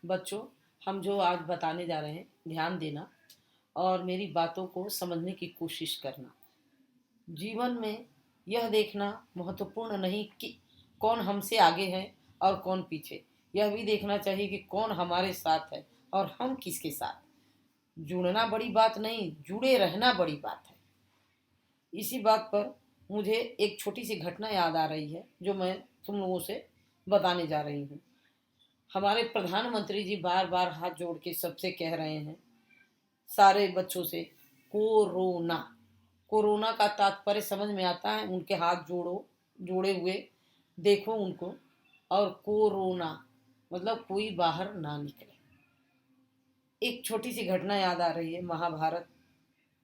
बच्चों, हम जो आज बताने जा रहे हैं, ध्यान देना और मेरी बातों को समझने की कोशिश करना। जीवन में यह देखना महत्वपूर्ण नहीं कि कौन हमसे आगे है और कौन पीछे। यह भी देखना चाहिए कि कौन हमारे साथ है और हम किसके साथ। जुड़ना बड़ी बात नहीं, जुड़े रहना बड़ी बात है। इसी बात पर मुझे एक छोटी सी घटना याद आ रही है जो मैं तुम लोगों से बताने जा रही हूँ। हमारे प्रधानमंत्री जी बार बार हाथ जोड़ के सबसे कह रहे हैं, सारे बच्चों से, कोरोना। कोरोना का तात्पर्य समझ में आता है? उनके हाथ जोड़ो, जोड़े हुए देखो उनको। और कोरोना मतलब कोई बाहर ना निकले। एक छोटी सी घटना याद आ रही है। महाभारत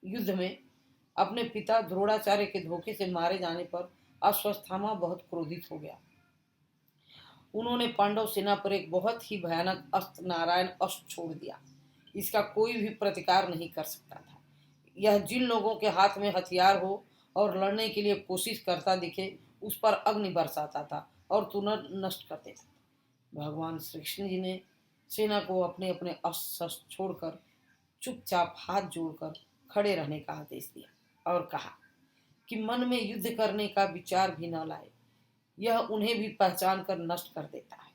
युद्ध में अपने पिता द्रोणाचार्य के धोखे से मारे जाने पर अश्वत्थामा बहुत क्रोधित हो गया। उन्होंने पांडव सेना पर एक बहुत ही भयानक अस्त्र, नारायण अस्त्र, छोड़ दिया। इसका कोई भी प्रतिकार नहीं कर सकता था। यह जिन लोगों के हाथ में हथियार हो और लड़ने के लिए कोशिश करता दिखे, उस पर अग्नि बरसाता था और तुरंत नष्ट कर देता था। भगवान श्री कृष्ण जी ने सेना को अपने अपने अस्त्र शस्त्र छोड़कर चुपचाप हाथ जोड़कर खड़े रहने का आदेश दिया और कहा कि मन में युद्ध करने का विचार भी न लाए, यह उन्हें भी पहचान कर नष्ट कर देता है।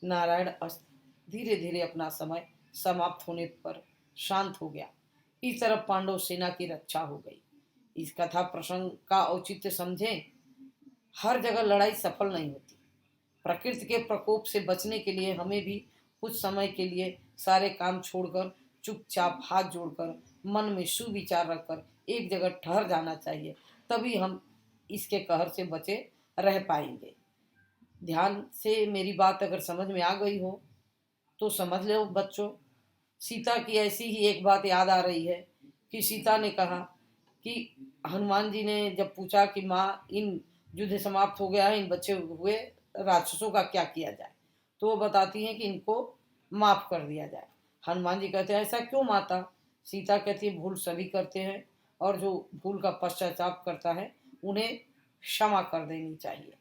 नारायण अस्त्र धीरे धीरे अपना समय समाप्त होने पर शांत हो गया। इस तरह पांडव सेना की रक्षा हो गई। इस कथा प्रसंग का औचित्य समझें। हर जगह लड़ाई सफल नहीं होती। प्रकृति के प्रकोप से बचने के लिए हमें भी कुछ समय के लिए सारे काम छोड़कर चुपचाप हाथ जोड़कर मन में सुविचार रखकर एक जगह ठहर जाना चाहिए। तभी हम इसके कहर से बचे रह पाएंगे। ध्यान से मेरी बात अगर समझ में आ गई हो तो समझ लो बच्चों। सीता की ऐसी ही एक बात याद आ रही है कि सीता ने कहा कि हनुमान जी ने जब पूछा कि माँ, इन युद्ध समाप्त हो गया है, इन बचे हुए राक्षसों का क्या किया जाए, तो वो बताती हैं कि इनको माफ कर दिया जाए। हनुमान जी कहते हैं, ऐसा क्यों माता? सीता कहती है, भूल सभी करते हैं और जो भूल का पश्चाताप करता है उन्हें क्षमा कर देनी चाहिए।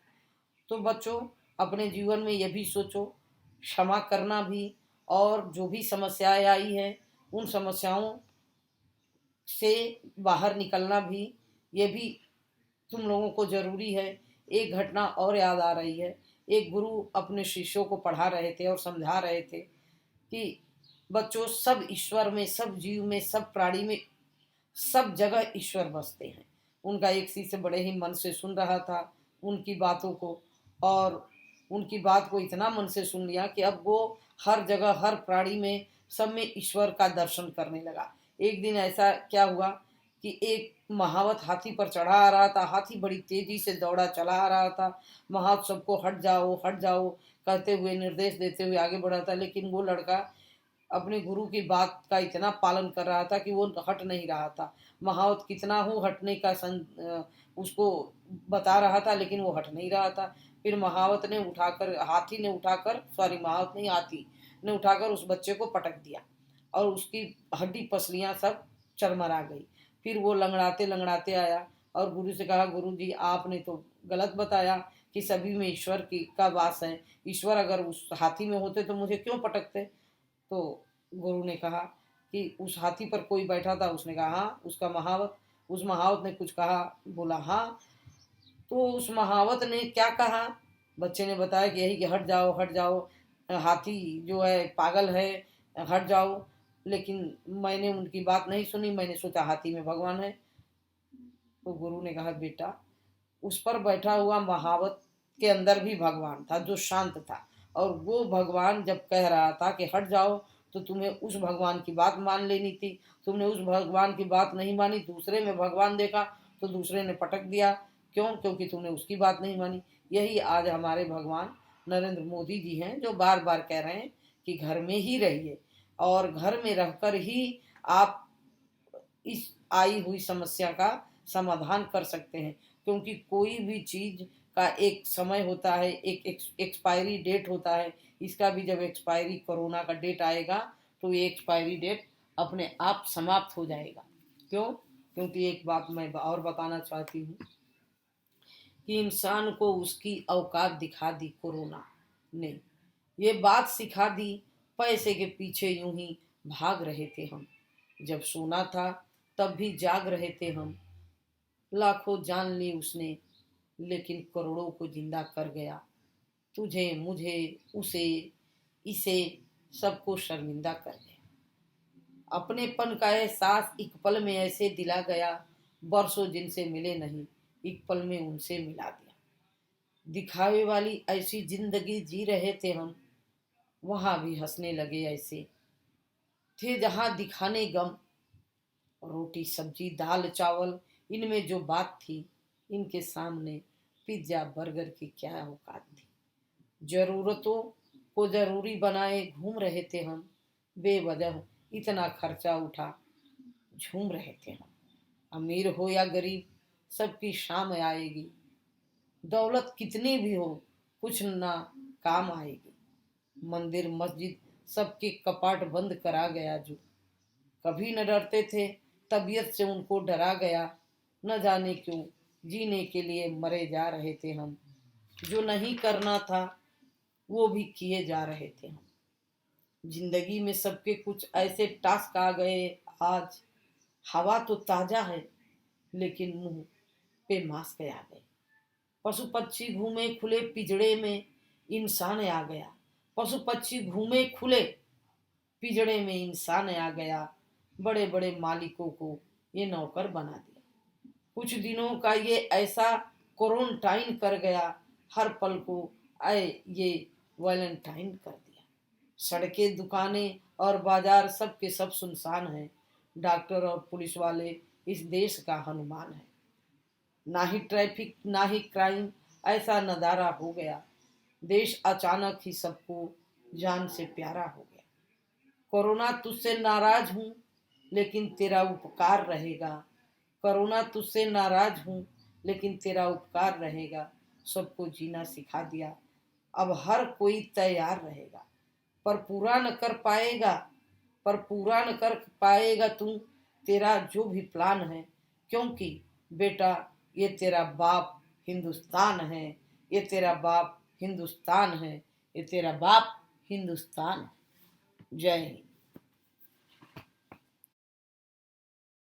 तो बच्चों, अपने जीवन में यह भी सोचो, क्षमा करना भी और जो भी समस्याएं आई हैं उन समस्याओं से बाहर निकलना भी, ये भी तुम लोगों को जरूरी है। एक घटना और याद आ रही है। एक गुरु अपने शिष्यों को पढ़ा रहे थे और समझा रहे थे कि बच्चों, सब ईश्वर में, सब जीव में, सब प्राणी में, सब जगह ईश्वर बसते हैं। उनका एक शिष्य बड़े ही मन से सुन रहा था उनकी बातों को, और उनकी बात को इतना मन से सुन लिया कि अब वो हर जगह, हर प्राणी में, सब में ईश्वर का दर्शन करने लगा। एक दिन ऐसा क्या हुआ कि एक महावत हाथी पर चढ़ा आ रहा था। हाथी बड़ी तेजी से दौड़ा चला आ रहा था। महावत सबको हट जाओ, हट जाओ कहते हुए, निर्देश देते हुए आगे बढ़ा था। लेकिन वो लड़का अपने गुरु की बात का इतना पालन कर रहा था कि वो हट नहीं रहा था। महावत कितना हो हटने का उसको बता रहा था, लेकिन वो हट नहीं रहा था। फिर महावत ने उठाकर, हाथी ने उठाकर, सॉरी महावत नहीं, हाथी ने उठाकर उस बच्चे को पटक दिया और उसकी हड्डी पसलियां सब चरमरा गई। फिर वो लंगड़ाते लंगड़ाते आया और गुरु से कहा, गुरु जी आपने तो गलत बताया कि सभी में ईश्वर की का वास है। ईश्वर अगर उस हाथी में होते तो मुझे क्यों पटकते? तो गुरु ने कहा कि उस हाथी पर कोई बैठा था। उसने कहा हाँ, उसका महावत। उस महावत ने कुछ कहा, बोला हाँ। तो उस महावत ने क्या कहा? बच्चे ने बताया कि यही कि हट जाओ, हट जाओ, हाथी जो है पागल है, हट जाओ। लेकिन मैंने उनकी बात नहीं सुनी, मैंने सोचा हाथी में भगवान है। तो गुरु ने कहा, बेटा, उस पर बैठा हुआ महावत के अंदर भी भगवान था जो शांत था। और वो भगवान जब कह रहा था कि हट जाओ, तो तुम्हें उस भगवान की बात मान लेनी थी। तुमने उस भगवान की बात नहीं मानी, दूसरे में भगवान देखा तो दूसरे ने पटक दिया। क्यों? क्योंकि तुमने उसकी बात नहीं मानी। यही आज हमारे भगवान नरेंद्र मोदी जी हैं जो बार बार कह रहे हैं कि घर में ही रहिए और घर में रहकर ही आप इस आई हुई समस्या का समाधान कर सकते हैं। क्योंकि कोई भी चीज का एक समय होता है, एक एक्सपायरी डेट होता है। इसका भी जब एक्सपायरी, कोरोना का डेट आएगा तो ये एक्सपायरी डेट अपने आप समाप्त हो जाएगा। क्यों? क्योंकि एक बात मैं और बताना चाहती हूँ कि इंसान को उसकी औकात दिखा दी कोरोना ने। ये बात सिखा दी पैसे के पीछे यूं ही भाग रहे थे हम। जब सोना था तब भी जाग रहे थे हम। लाखों जान ली उसने लेकिन करोड़ों को जिंदा कर गया। तुझे मुझे उसे इसे सबको शर्मिंदा कर गया। अपनेपन का एहसास एक पल में ऐसे दिला गया, बरसों जिनसे मिले नहीं एक पल में उनसे मिला दिया। दिखावे वाली ऐसी जिंदगी जी रहे थे हम, वहां भी हंसने लगे ऐसे थे जहां दिखाने गम। रोटी सब्जी दाल चावल इनमें जो बात थी, इनके सामने पिज्जा बर्गर की क्या औकात थी। जरूरतों को जरूरी बनाए घूम रहे थे हम, बेवजह इतना खर्चा उठा झूम रहे थे हम। अमीर हो या गरीब सबकी शाम आएगी, दौलत कितनी भी हो कुछ ना काम आएगी। मंदिर मस्जिद सबके कपाट बंद करा गया जो कभी न डरते थे, तबीयत से उनको डरा गया। न जाने क्यों जीने के लिए मरे जा रहे थे हम। जो नहीं करना था वो भी किए जा रहे थे हम। जिंदगी में सबके कुछ ऐसे टास्क आ गए आज। हवा तो ताजा है लेकिन मुंह पे मास्क आ गए। पशु पक्षी घूमे खुले पिंजड़े में, इंसान आ गया। पशु पक्षी घूमे खुले पिंजड़े में, इंसान आ गया। बड़े बड़े मालिकों को ये नौकर बना दिया। कुछ दिनों का ये ऐसा क्वारंटाइन कर गया, हर पल को आए ये वैलेंटाइन कर दिया। सड़कें दुकानें और बाजार सब के सब सुनसान हैं। डॉक्टर और पुलिस वाले इस देश का हनुमान है। ना ही ट्रैफिक ना ही क्राइम, ऐसा नजारा हो गया। देश अचानक ही सबको जान से प्यारा हो गया। कोरोना तुझसे नाराज हूँ लेकिन तेरा उपकार रहेगा। कोरोना तुझसे नाराज हूँ लेकिन तेरा उपकार रहेगा। सबको जीना सिखा दिया, अब हर कोई तैयार रहेगा। पर पूरा न कर पाएगा, पर पूरा न कर पाएगा तू तेरा जो भी प्लान है। क्योंकि बेटा ये तेरा बाप हिंदुस्तान है, ये तेरा बाप हिंदुस्तान है, ये तेरा बाप हिंदुस्तान है। जय हिंद।